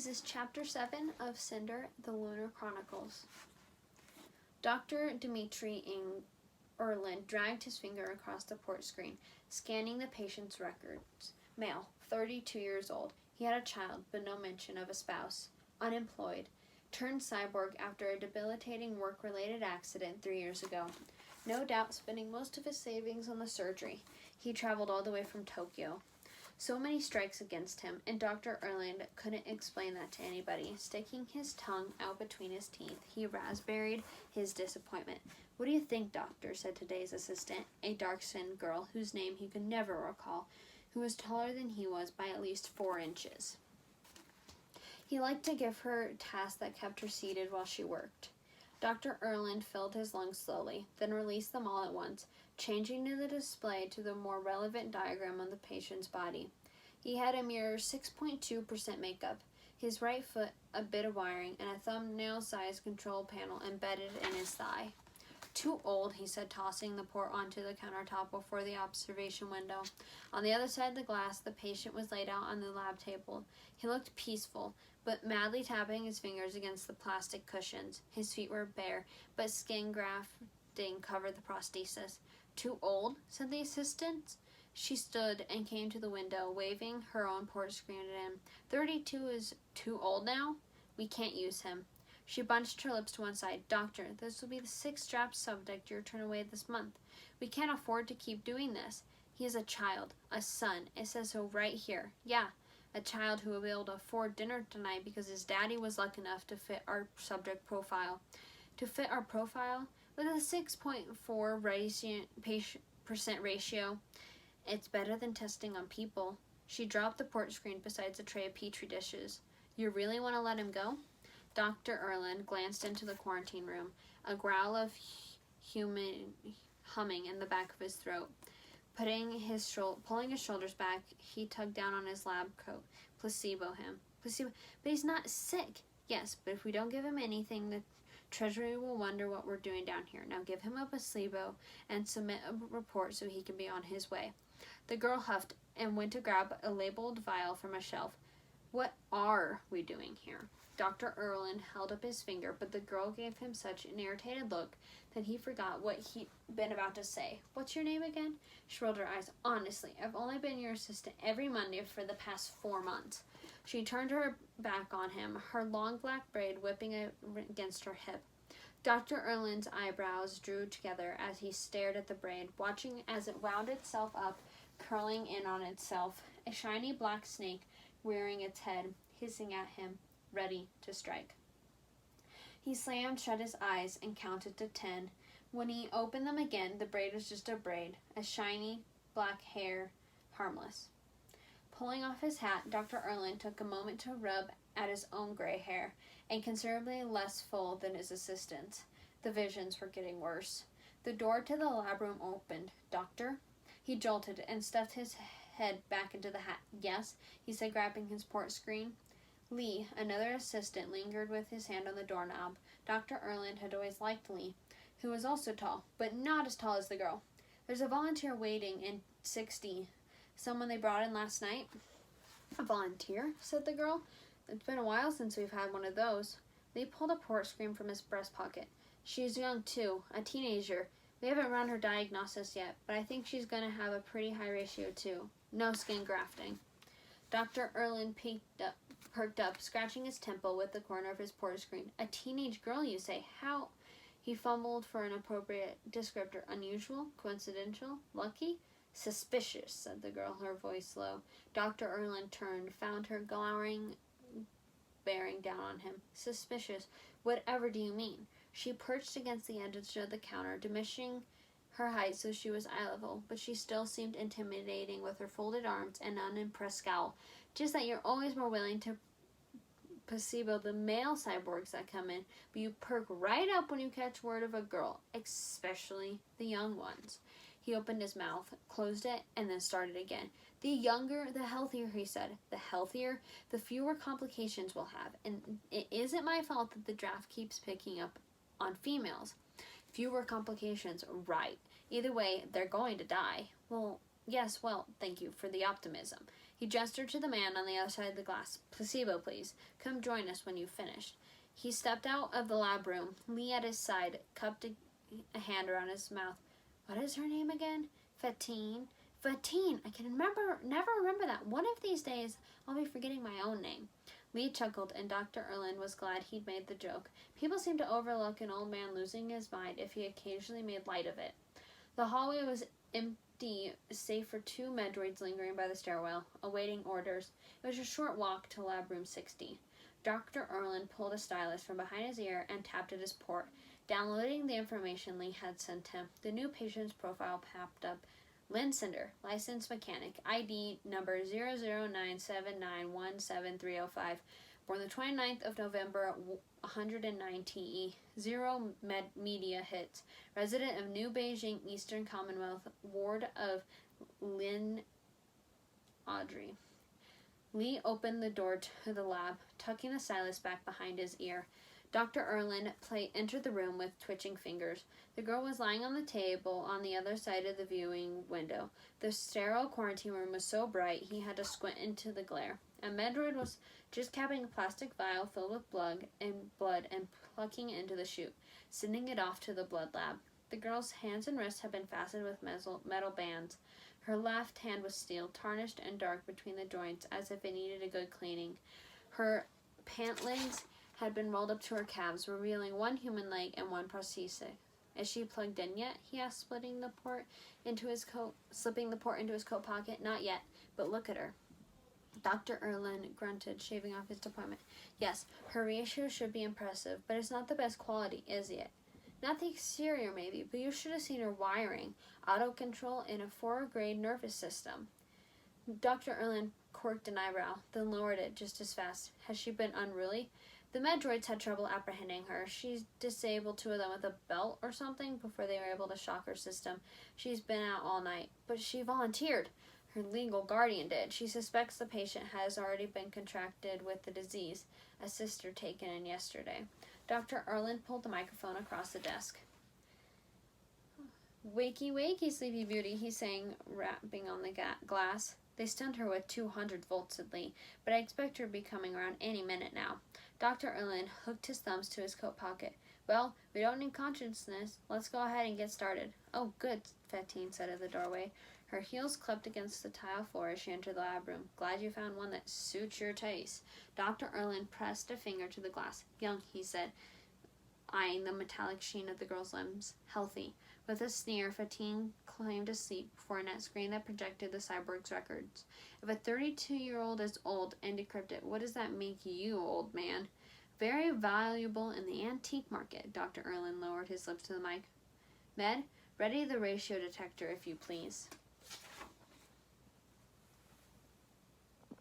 is Chapter 7 of Cinder, the Lunar Chronicles. Dr. Dmitri Erlin dragged his finger across the port screen, scanning the patient's records. Male, 32 years old. He had a child, but no mention of a spouse. Unemployed. Turned cyborg after a debilitating work-related accident 3 years ago. No doubt spending most of his savings on the surgery. He traveled all the way from Tokyo. So many strikes against him, and Dr. Erland couldn't explain that to anybody. Sticking his tongue out between his teeth, he raspberried his disappointment. "What do you think, doctor?" said today's assistant, a dark-skinned girl whose name he could never recall, who was taller than he was by at least 4 inches. He liked to give her tasks that kept her seated while she worked. Dr. Erland filled his lungs slowly, then released them all at once, changing the display to the more relevant diagram of the patient's body. He had a mere 6.2% makeup, his right foot a bit of wiring, and a thumbnail-sized control panel embedded in his thigh. "Too old," he said, tossing the port onto the countertop before the observation window. On the other side of the glass, the patient was laid out on the lab table. He looked peaceful, but madly tapping his fingers against the plastic cushions. His feet were bare, but skin grafting covered the prosthesis. "Too old?" said the assistant. She stood and came to the window, waving her own port screen at him. 32 is too old now? We can't use him." She bunched her lips to one side. "Doctor, this will be the 6th draft subject you'll turn away this month. We can't afford to keep doing this. He is a child, a son. It says so right here. Yeah, a child who will be able to afford dinner tonight because his daddy was lucky enough to fit our subject profile." To fit our profile? With a 6.4% ratio, it's better than testing on people. She dropped the port screen beside a tray of petri dishes. "You really want to let him go?" Dr. Erland glanced into the quarantine room, a growl of human humming in the back of his throat. Pulling his shoulders back, he tugged down on his lab coat. "Placebo him." "Placebo? But he's not sick." "Yes, but if we don't give him anything, the Treasury will wonder what we're doing down here. Now give him a placebo and submit a report so he can be on his way." The girl huffed and went to grab a labeled vial from a shelf. "What are we doing here?" Dr. Erland held up his finger, but the girl gave him such an irritated look that he forgot what he'd been about to say. "What's your name again?" She rolled her eyes. "Honestly, I've only been your assistant every Monday for the past 4 months. She turned her back on him, her long black braid whipping against her hip. Dr. Erland's eyebrows drew together as he stared at the braid, watching as it wound itself up, curling in on itself, a shiny black snake rearing its head, hissing at him, ready to strike. He slammed shut his eyes and counted to 10. When he opened them again, the braid was just a braid, a shiny black hair, harmless. Pulling off his hat, Dr. Erland took a moment to rub at his own gray hair, and considerably less full than his assistant's. The visions were getting worse. The door to the lab room opened. "Doctor?" He jolted and stuffed his head back into the hat. "Yes," he said, grabbing his port screen. Lee, another assistant, lingered with his hand on the doorknob. Dr. Erland had always liked Lee, who was also tall, but not as tall as the girl. "There's a volunteer waiting in 6D. Someone they brought in last night." "A volunteer?" said the girl. "It's been a while since we've had one of those." Lee pulled a port screen from his breast pocket. "She's young, too, a teenager. We haven't run her diagnosis yet, but I think she's going to have a pretty high ratio, too. No skin grafting." Dr. Erland perked up, scratching his temple with the corner of his port screen. "A teenage girl, you say? How?" He fumbled for an appropriate descriptor. "Unusual? Coincidental? Lucky?" "Suspicious," said the girl, her voice low. Dr. Erland turned, found her glowering, bearing down on him. "Suspicious? Whatever do you mean?" She perched against the edge of the counter, diminishing her height so she was eye level, but she still seemed intimidating with her folded arms and unimpressed scowl. "Just that you're always more willing to placebo the male cyborgs that come in, but you perk right up when you catch word of a girl, especially the young ones." He opened his mouth, closed it, and then started again. "The younger, the healthier," he said. "The healthier, the fewer complications we'll have. And it isn't my fault that the draft keeps picking up on females." "Fewer complications, right. Either way, they're going to die." "Well, Yes, well, thank you for the optimism. He gestured to the man on the other side of the glass. Placebo, please. Come join us when you've finished. He stepped out of the lab room. Lee at his side cupped a hand around his mouth. What is her name again? Fatine. Fatine. I can never remember that. One of these days, I'll be forgetting my own name. Lee chuckled, and Dr. Erlin was glad he'd made the joke. People seemed to overlook an old man losing his mind if he occasionally made light of it. The hallway was empty, save for 2 medroids lingering by the stairwell, awaiting orders. It was a short walk to lab room 60. Dr. Erlin pulled a stylus from behind his ear and tapped at his port, downloading the information Lee had sent him. The new patient's profile popped up. Lynn Cinder, licensed mechanic, ID number 0097917305, born the 29th of November, 109 TE, 0 media hits, resident of New Beijing, Eastern Commonwealth, ward of Lin Audrey. Lee opened the door to the lab, tucking the stylus back behind his ear. Dr. Erlin entered the room with twitching fingers. The girl was lying on the table on the other side of the viewing window. The sterile quarantine room was so bright he had to squint into the glare. A medroid was just capping a plastic vial filled with blood and plucking it into the chute, sending it off to the blood lab. The girl's hands and wrists had been fastened with metal bands. Her left hand was steel, tarnished and dark between the joints, as if it needed a good cleaning. Her pant legs had been rolled up to her calves, revealing 1 human leg and 1 prosthetic. Is she plugged in yet? He asked, slipping the port into his coat pocket. Not yet, but look at her. Dr. Erlin grunted, shaving off his deployment. Yes, her ratio should be impressive, but it's not the best quality, is it? Not the exterior, maybe, but you should have seen her wiring. Auto control in a 4-grade nervous system. Dr. Erlin quirked an eyebrow, then lowered it just as fast. Has she been unruly? The medroids had trouble apprehending her. She disabled 2 of them with a belt or something before they were able to shock her system. She's been out all night, but she volunteered. Her legal guardian did. She suspects the patient has already been contracted with the disease, a sister taken in yesterday. Dr. Erlin pulled the microphone across the desk. Wakey, wakey, sleepy beauty, he sang, rapping on the glass. They stunned her with 200 volts, said Lee, but I expect her to be coming around any minute now. Dr. Erlin hooked his thumbs to his coat pocket. Well, we don't need consciousness. Let's go ahead and get started. Oh, good, Fatine said at the doorway. Her heels clipped against the tile floor as she entered the lab room. Glad you found one that suits your taste. Dr. Erlin pressed a finger to the glass. Young, he said, eyeing the metallic sheen of the girl's limbs. Healthy. With a sneer, Fatine claimed to sleep before a net screen that projected the cyborg's records. If a 32-year-old is old and decrepit, what does that make you, old man? Very valuable in the antique market. Dr. Erlin lowered his lips to the mic. Med, ready the ratio detector, if you please.